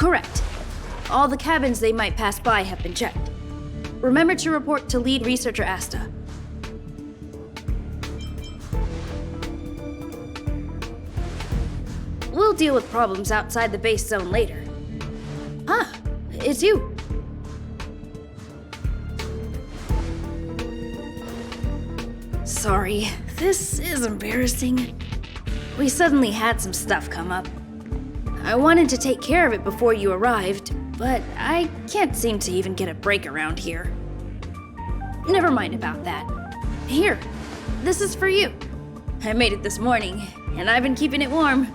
Correct. All the cabins they might pass by have been checked. Remember to report to lead researcher Asta. We'll deal with problems outside the base zone later. Ah, it's you. Sorry, this is embarrassing. We suddenly had some stuff come up. I wanted to take care of it before you arrived, but I can't seem to even get a break around here. Never mind about that. Here, this is for you. I made it this morning, and I've been keeping it warm.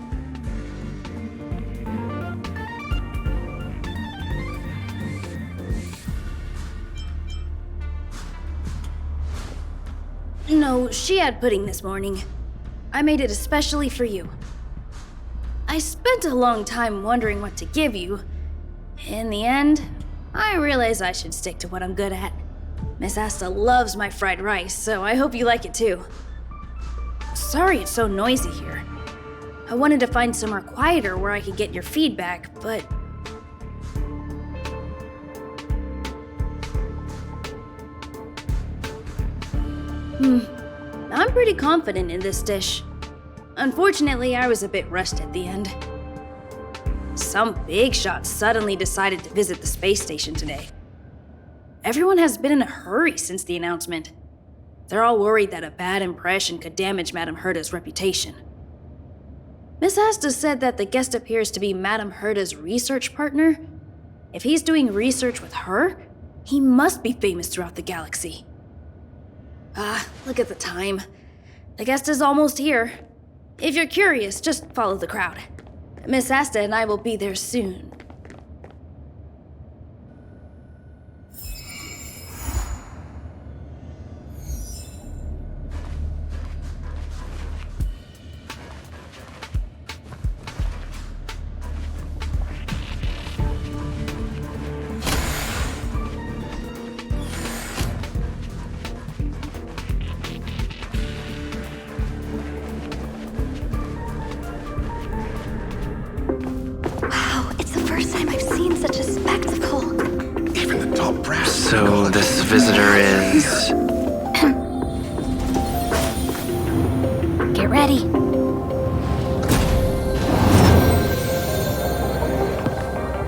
No, she had pudding this morning. I made it especially for you. I spent a long time wondering what to give you. In the end, I realized I should stick to what I'm good at. Miss Asta loves my fried rice, so I hope you like it too. Sorry it's so noisy here. I wanted to find somewhere quieter where I could get your feedback, but... I'm pretty confident in this dish. Unfortunately, I was a bit rushed at the end. Some big shot suddenly decided to visit the space station today. Everyone has been in a hurry since the announcement. They're all worried that a bad impression could damage Madame Herta's reputation. Miss Asta said that the guest appears to be Madame Herta's research partner. If he's doing research with her, he must be famous throughout the galaxy. Look at the time. The guest is almost here. If you're curious, just follow the crowd. Miss Asta and I will be there soon. So this visitor is... Get ready.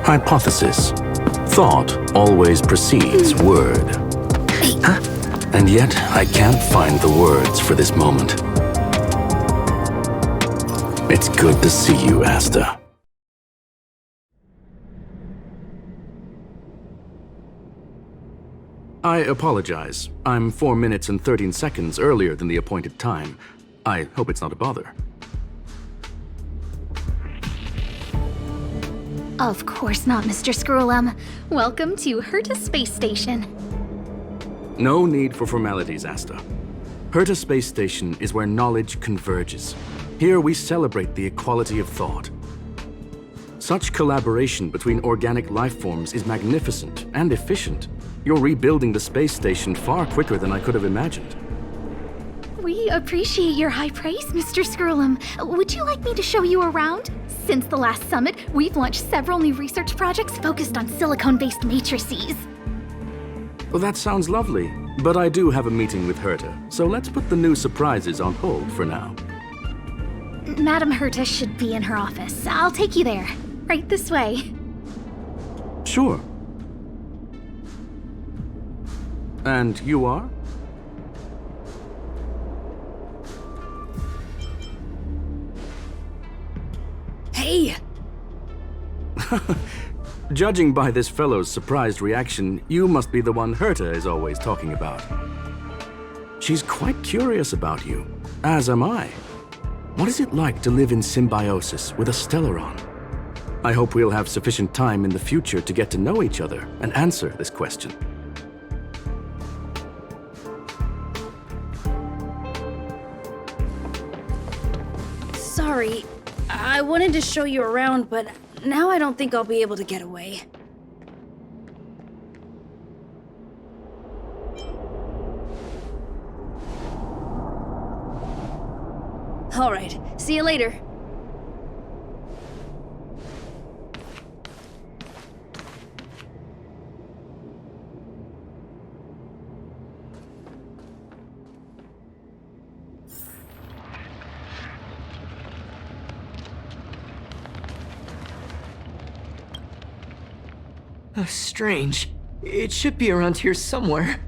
Hypothesis. Thought always precedes word. Huh? And yet, I can't find the words for this moment. It's good to see you, Asta. I apologize. I'm 4 minutes and 13 seconds earlier than the appointed time. I hope it's not a bother. Of course not, Mr. Scrollum. Welcome to Herta Space Station. No need for formalities, Asta. Herta Space Station is where knowledge converges. Here we celebrate the equality of thought. Such collaboration between organic life forms is magnificent and efficient. You're rebuilding the space station far quicker than I could have imagined. We appreciate your high praise, Mr. Scrollum. Would you like me to show you around? Since the last summit, we've launched several new research projects focused on silicone-based matrices. Well, that sounds lovely, but I do have a meeting with Herta, so let's put the new surprises on hold for now. Madame Herta should be in her office. I'll take you there. Right this way. Sure. And you are? Hey! Judging by this fellow's surprised reaction, you must be the one Herta is always talking about. She's quite curious about you, as am I. What is it like to live in symbiosis with a Stellaron? I hope we'll have sufficient time in the future to get to know each other and answer this question. Sorry, I wanted to show you around, but now I don't think I'll be able to get away. All right, see you later. Strange. It should be around here somewhere.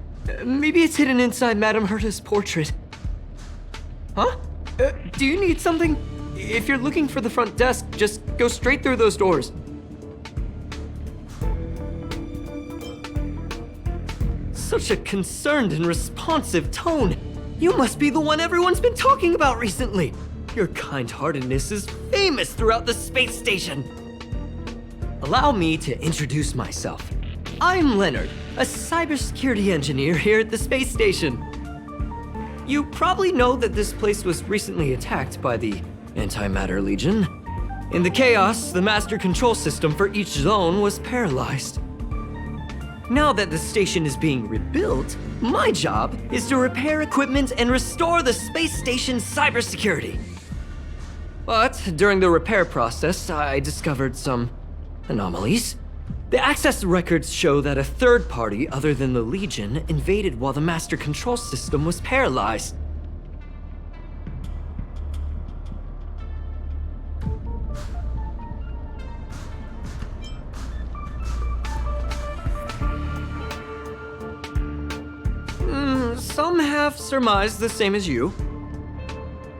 Maybe it's hidden inside Madame Herta's portrait. Huh? Do you need something? If you're looking for the front desk, just go straight through those doors. Such a concerned and responsive tone. You must be the one everyone's been talking about recently. Your kind-heartedness is famous throughout the space station. Allow me to introduce myself. I'm Leonard, a cybersecurity engineer here at the space station. You probably know that this place was recently attacked by the Antimatter Legion. In the chaos, the master control system for each zone was paralyzed. Now that the station is being rebuilt, my job is to repair equipment and restore the space station's cybersecurity. But during the repair process, I discovered some anomalies. The access records show that a third party other than the Legion invaded while the master control system was paralyzed. Some have surmised the same as you.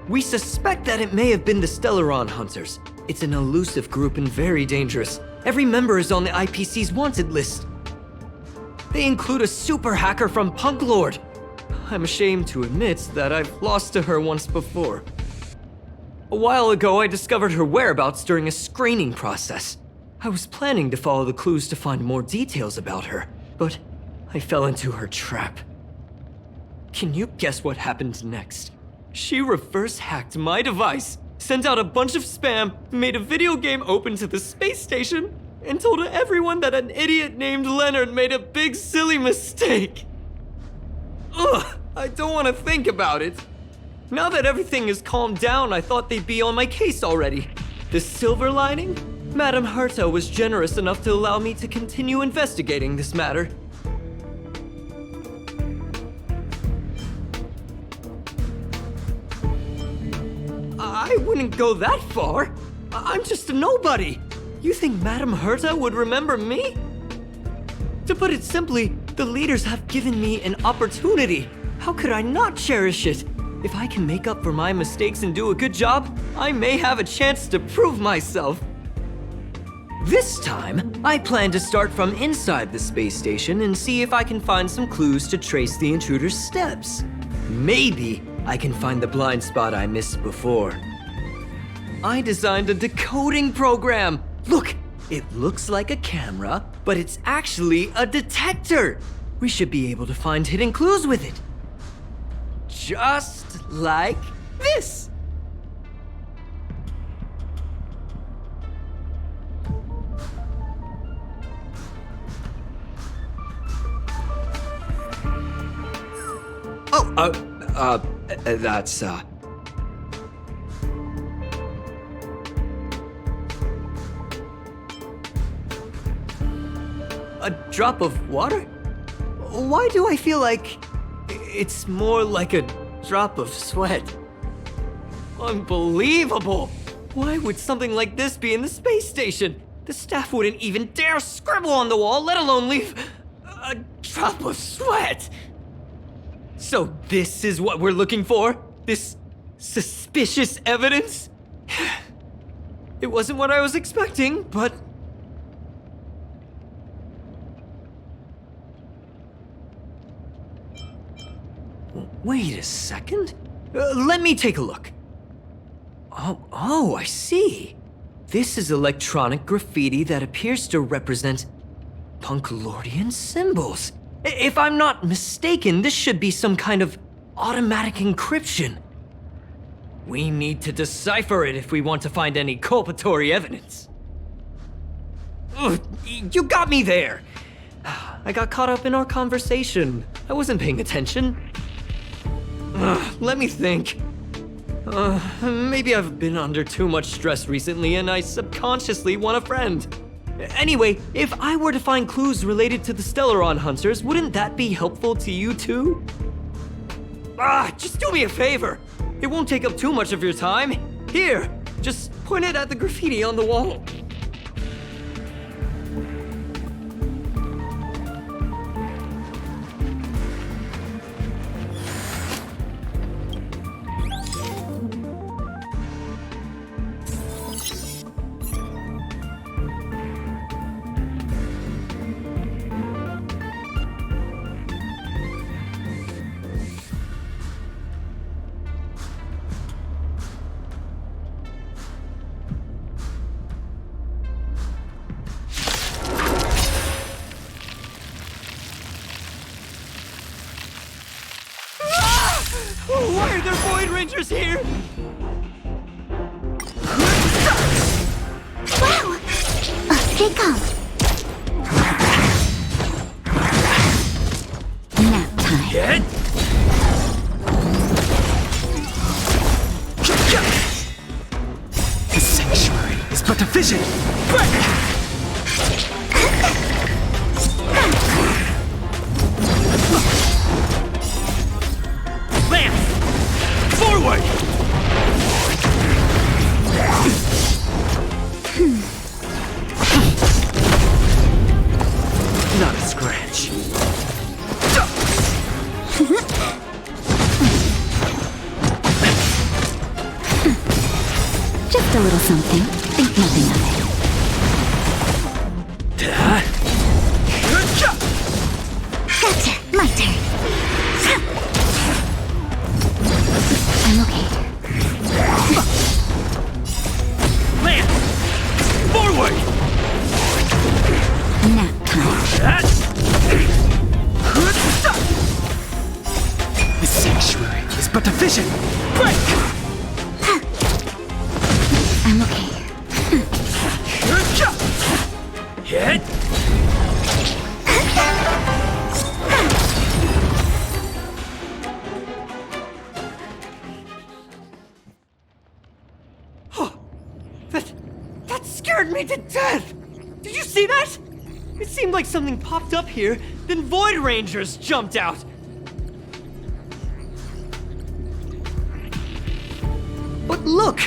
We suspect that it may have been the Stellaron Hunters. It's an elusive group and very dangerous. Every member is on the IPC's wanted list. They include a super hacker from Punklorde. I'm ashamed to admit that I've lost to her once before. A while ago, I discovered her whereabouts during a screening process. I was planning to follow the clues to find more details about her, but I fell into her trap. Can you guess what happened next? She reverse hacked my device, sent out a bunch of spam, made a video game open to the space station, and told everyone that an idiot named Leonard made a big silly mistake. Ugh, I don't want to think about it. Now that everything is calmed down, I thought they'd be on my case already. The silver lining? Madame Herta was generous enough to allow me to continue investigating this matter. I wouldn't go that far. I'm just a nobody. You think Madame Herta would remember me? To put it simply, the leaders have given me an opportunity. How could I not cherish it? If I can make up for my mistakes and do a good job, I may have a chance to prove myself. This time, I plan to start from inside the space station and see if I can find some clues to trace the intruder's steps. Maybe I can find the blind spot I missed before. I designed a decoding program. Look, it looks like a camera, but it's actually a detector. We should be able to find hidden clues with it. Just like this. That's, a drop of water? Why do I feel like it's more like a drop of sweat? Unbelievable! Why would something like this be in the space station? The staff wouldn't even dare scribble on the wall, let alone leave a drop of sweat! So this is what we're looking for? This suspicious evidence? It wasn't what I was expecting, but... Wait a second. Let me take a look. Oh, I see. This is electronic graffiti that appears to represent Punklordian symbols. If I'm not mistaken, this should be some kind of automatic encryption. We need to decipher it if we want to find any culpatory evidence. Ugh, you got me there! I got caught up in our conversation. I wasn't paying attention. Let me think. Maybe I've been under too much stress recently and I subconsciously want a friend. Anyway, if I were to find clues related to the Stellaron Hunters, wouldn't that be helpful to you too? Just do me a favor. It won't take up too much of your time. Here, just point it at the graffiti on the wall. Why are there Void Rangers here? Wow! Stay calm. Nap time. Get! The sanctuary is but a vision. Lance! Forward! Not a scratch. Just a little something. Think nothing of it. Gotcha. My turn. I'm okay. Lance! Forward! Nap time. The sanctuary is but a vision. I'm okay. Hit! That scared me to death! Did you see that? It seemed like something popped up here, then Void Rangers jumped out. But look!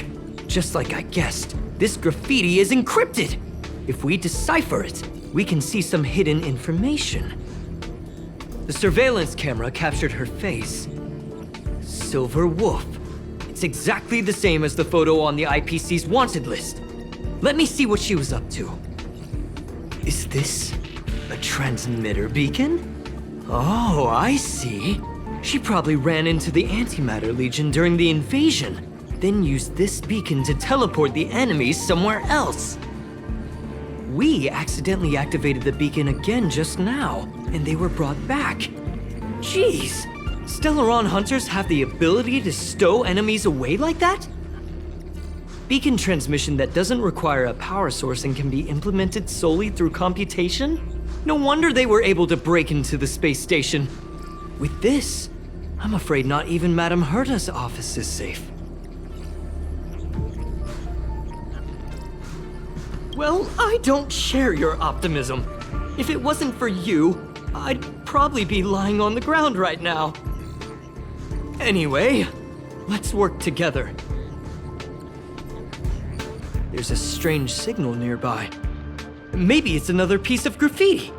Just like I guessed, this graffiti is encrypted. If we decipher it, we can see some hidden information. The surveillance camera captured her face. Silver Wolf. It's exactly the same as the photo on the IPC's wanted list. Let me see what she was up to. Is this a transmitter beacon? Oh, I see. She probably ran into the Antimatter Legion during the invasion, then used this beacon to teleport the enemies somewhere else. We accidentally activated the beacon again just now, and they were brought back. Jeez, Stellaron hunters have the ability to stow enemies away like that? Beacon transmission that doesn't require a power source and can be implemented solely through computation? No wonder they were able to break into the space station. With this, I'm afraid not even Madame Herta's office is safe. Well, I don't share your optimism. If it wasn't for you, I'd probably be lying on the ground right now. Anyway, let's work together. There's a strange signal nearby. Maybe it's another piece of graffiti.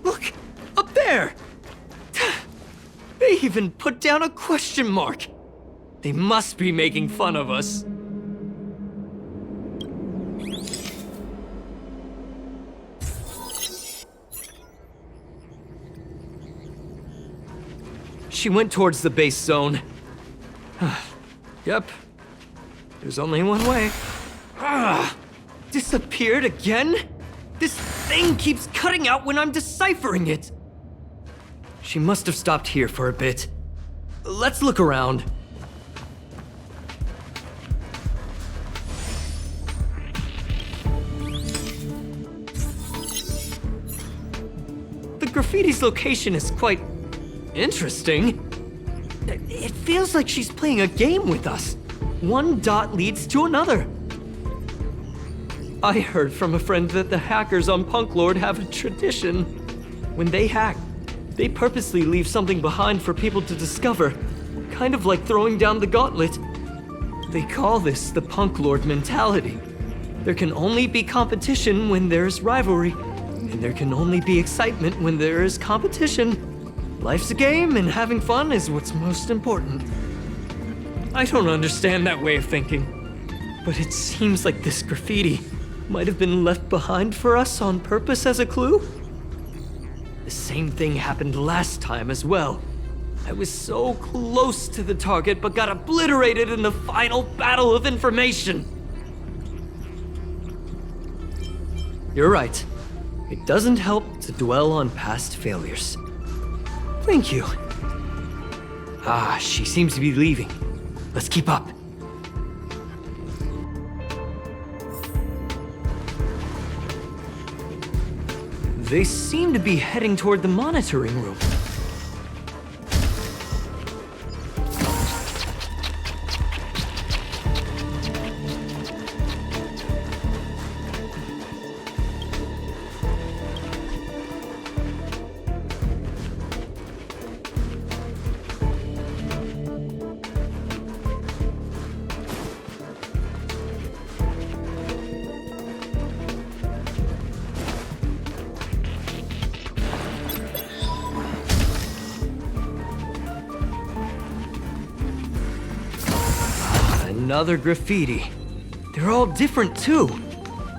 Look, up there! They even put down a question mark. They must be making fun of us. She went towards the base zone. Yep. There's only one way. Disappeared again? This thing keeps cutting out when I'm deciphering it. She must have stopped here for a bit. Let's look around. The graffiti's location is quite interesting. It feels like she's playing a game with us. One dot leads to another. I heard from a friend that the hackers on Punklorde have a tradition. When they hack, they purposely leave something behind for people to discover, kind of like throwing down the gauntlet. They call this the Punklorde Mentality. There can only be competition when there's rivalry, and there can only be excitement when there is competition. Life's a game, and having fun is what's most important. I don't understand that way of thinking, but it seems like this graffiti might have been left behind for us on purpose as a clue. The same thing happened last time as well. I was so close to the target, but got obliterated in the final battle of information. You're right. It doesn't help to dwell on past failures. Thank you. Ah, she seems to be leaving. Let's keep up. They seem to be heading toward the monitoring room. Another graffiti. They're all different too.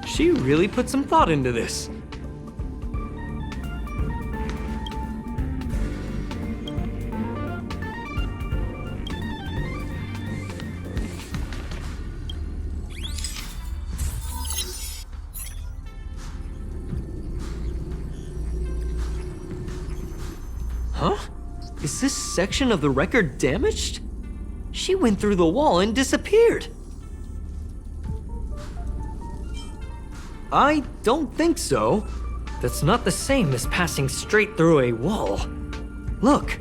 She really put some thought into this. Huh? Is this section of the record damaged? She went through the wall and disappeared. I don't think so. That's not the same as passing straight through a wall. Look.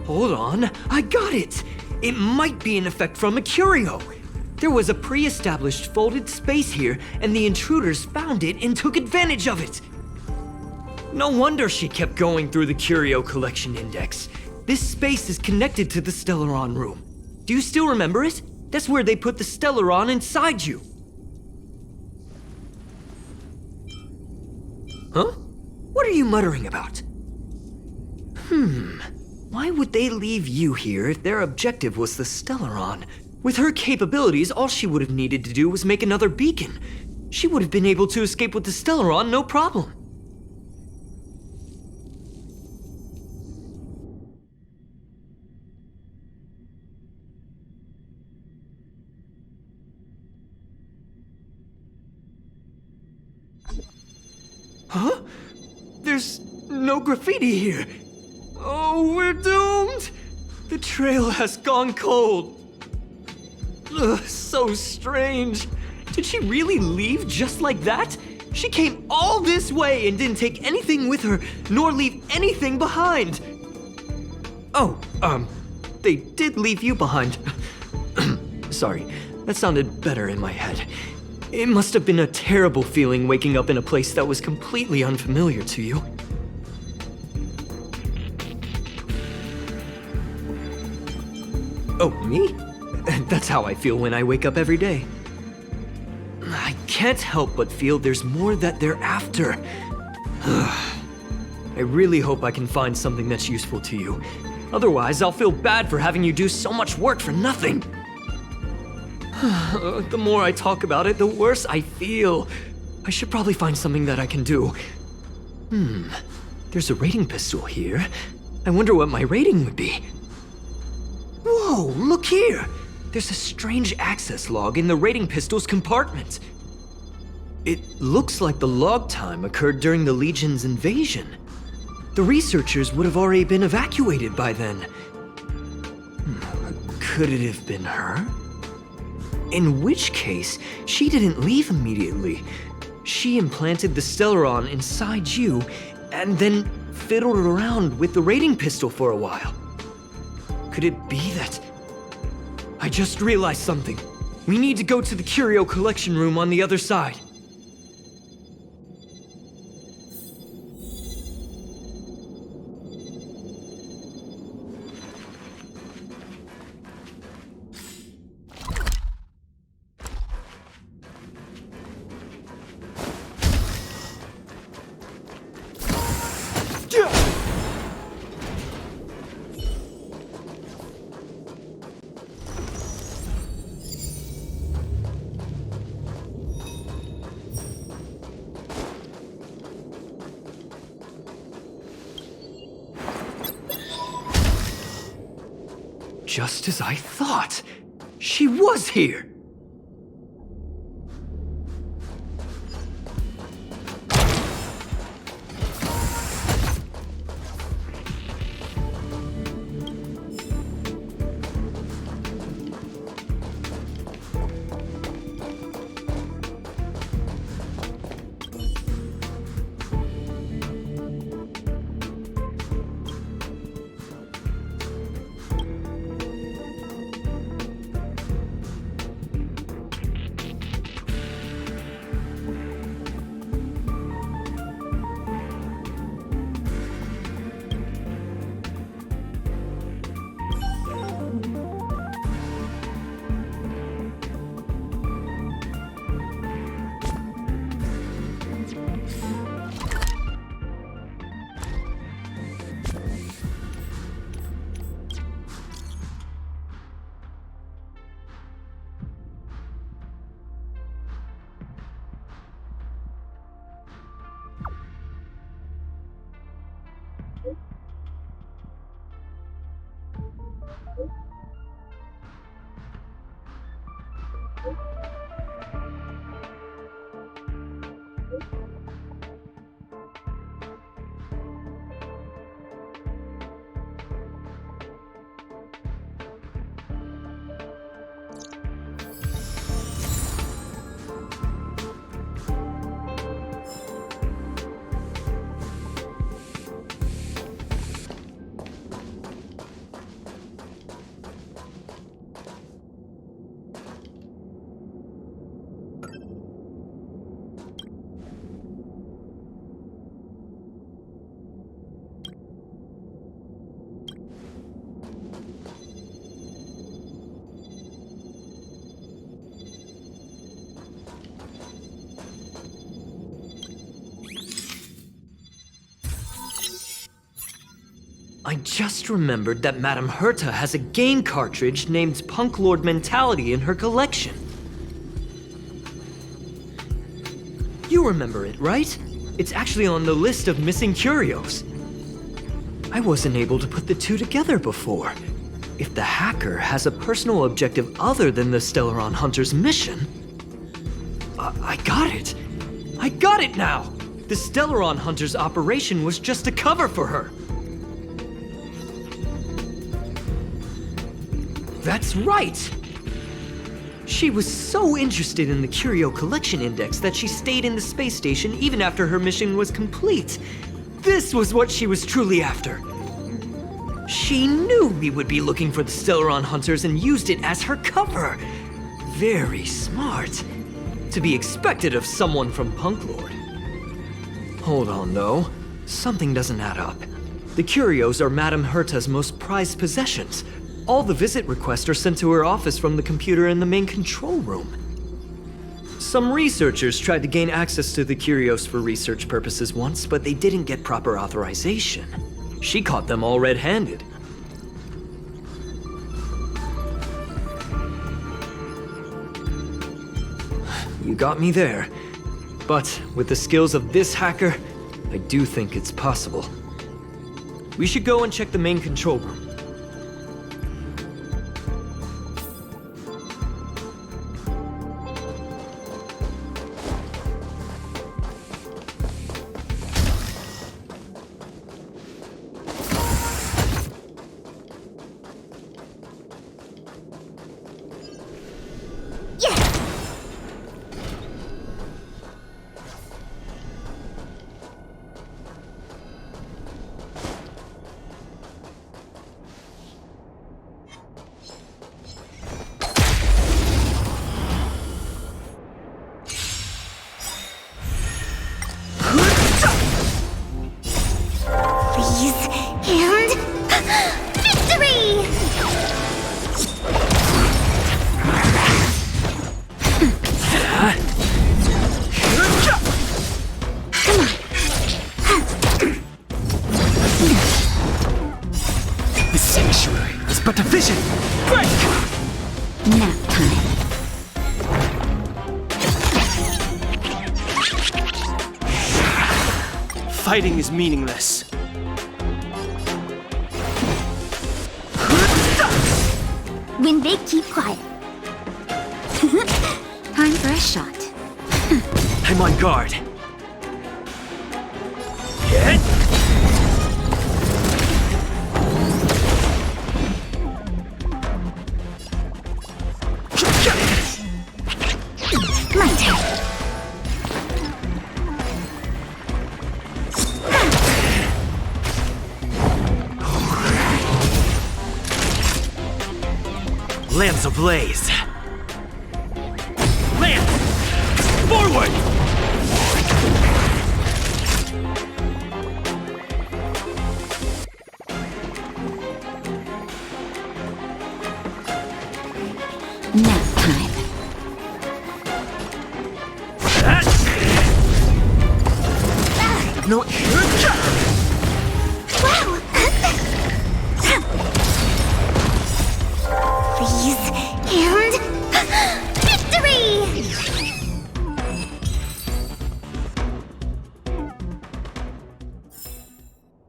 Hold on, I got it! It might be an effect from a curio. There was a pre-established folded space here, and the intruders found it and took advantage of it. No wonder she kept going through the curio collection index. This space is connected to the Stellaron room. Do you still remember it? That's where they put the Stellaron inside you. Huh? What are you muttering about? Why would they leave you here if their objective was the Stellaron? With her capabilities, all she would have needed to do was make another beacon. She would have been able to escape with the Stellaron, no problem. Huh? There's no graffiti here. Oh, we're doomed! The trail has gone cold. Ugh, so strange. Did she really leave just like that? She came all this way and didn't take anything with her, nor leave anything behind. Oh, they did leave you behind. Sorry, that sounded better in my head. It must have been a terrible feeling waking up in a place that was completely unfamiliar to you. Oh, me? That's how I feel when I wake up every day. I can't help but feel there's more that they're after. I really hope I can find something that's useful to you. Otherwise, I'll feel bad for having you do so much work for nothing. The more I talk about it, the worse I feel. I should probably find something that I can do. There's a rating pistol here. I wonder what my rating would be. Whoa, look here! There's a strange access log in the rating pistol's compartment. It looks like the log time occurred during the Legion's invasion. The researchers would have already been evacuated by then. Could it have been her? In which case, she didn't leave immediately. She implanted the Stellaron inside you, and then fiddled around with the rating pistol for a while. Could it be that... I just realized something. We need to go to the curio collection room on the other side. Just as I thought. She was here. I just remembered that Madame Herta has a game cartridge named Punklorde Mentality in her collection. You remember it, right? It's actually on the list of missing curios. I wasn't able to put the two together before. If the hacker has a personal objective other than the Stellaron Hunter's mission... I got it! I got it now! The Stellaron Hunter's operation was just a cover for her. That's right! She was so interested in the Curio Collection Index that she stayed in the space station even after her mission was complete. This was what she was truly after. She knew we would be looking for the Stellaron Hunters and used it as her cover. Very smart. To be expected of someone from Punklorde. Hold on, though. Something doesn't add up. The curios are Madame Herta's most prized possessions. All the visit requests are sent to her office from the computer in the main control room. Some researchers tried to gain access to the curios for research purposes once, but they didn't get proper authorization. She caught them all red-handed. You got me there. But with the skills of this hacker, I do think it's possible. We should go and check the main control room. But a vision! Break! Nap time. Fighting is meaningless. When they keep quiet. Time for a shot. I'm on guard. Get! My turn. Lamps ablaze. Lance! Forward! Nap time. No. Wow! Freeze and victory!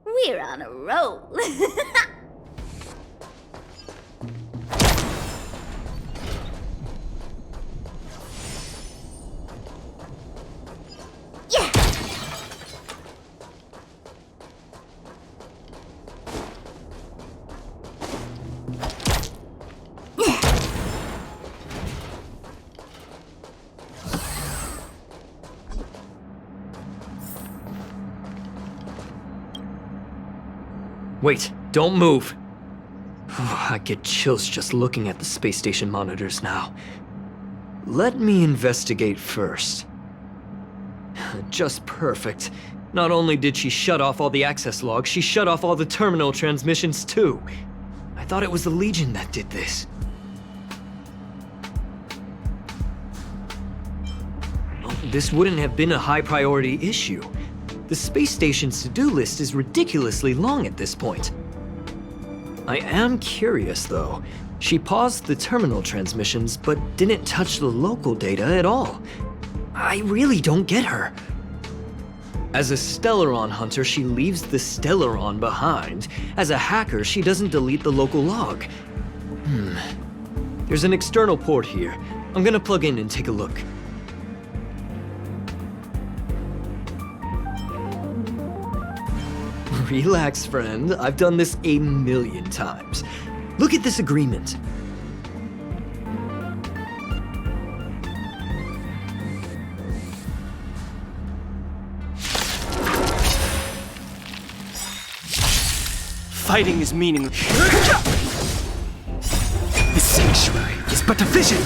We're on a roll. Yeah! Wait, don't move. I get chills just looking at the space station monitors now. Let me investigate first. Just perfect. Not only did she shut off all the access logs, she shut off all the terminal transmissions too. I thought it was the Legion that did this. This wouldn't have been a high priority issue. The space station's to-do list is ridiculously long at this point. I am curious, though. She paused the terminal transmissions, but didn't touch the local data at all. I really don't get her. As a Stellaron hunter, she leaves the Stellaron behind. As a hacker, she doesn't delete the local log. There's an external port here. I'm gonna plug in and take a look. Relax, friend. I've done this a million times. Look at this agreement. Fighting is meaningless. The sanctuary is but a vision.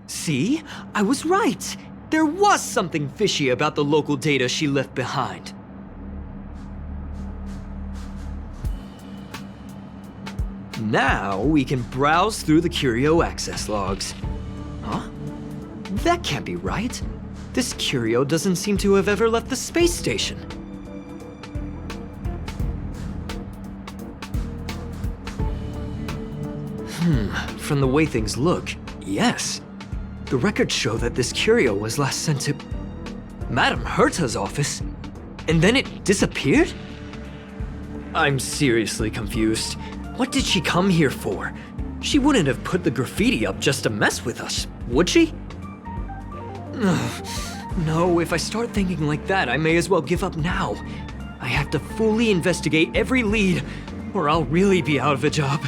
See? I was right. There was something fishy about the local data she left behind. Now we can browse through the Curio access logs. Huh? That can't be right. This Curio doesn't seem to have ever left the space station. From the way things look, yes. The records show that this Curio was last sent to Madame Herta's office, and then it disappeared? I'm seriously confused. What did she come here for? She wouldn't have put the graffiti up just to mess with us, would she? No, if I start thinking like that, I may as well give up now. I have to fully investigate every lead, or I'll really be out of a job.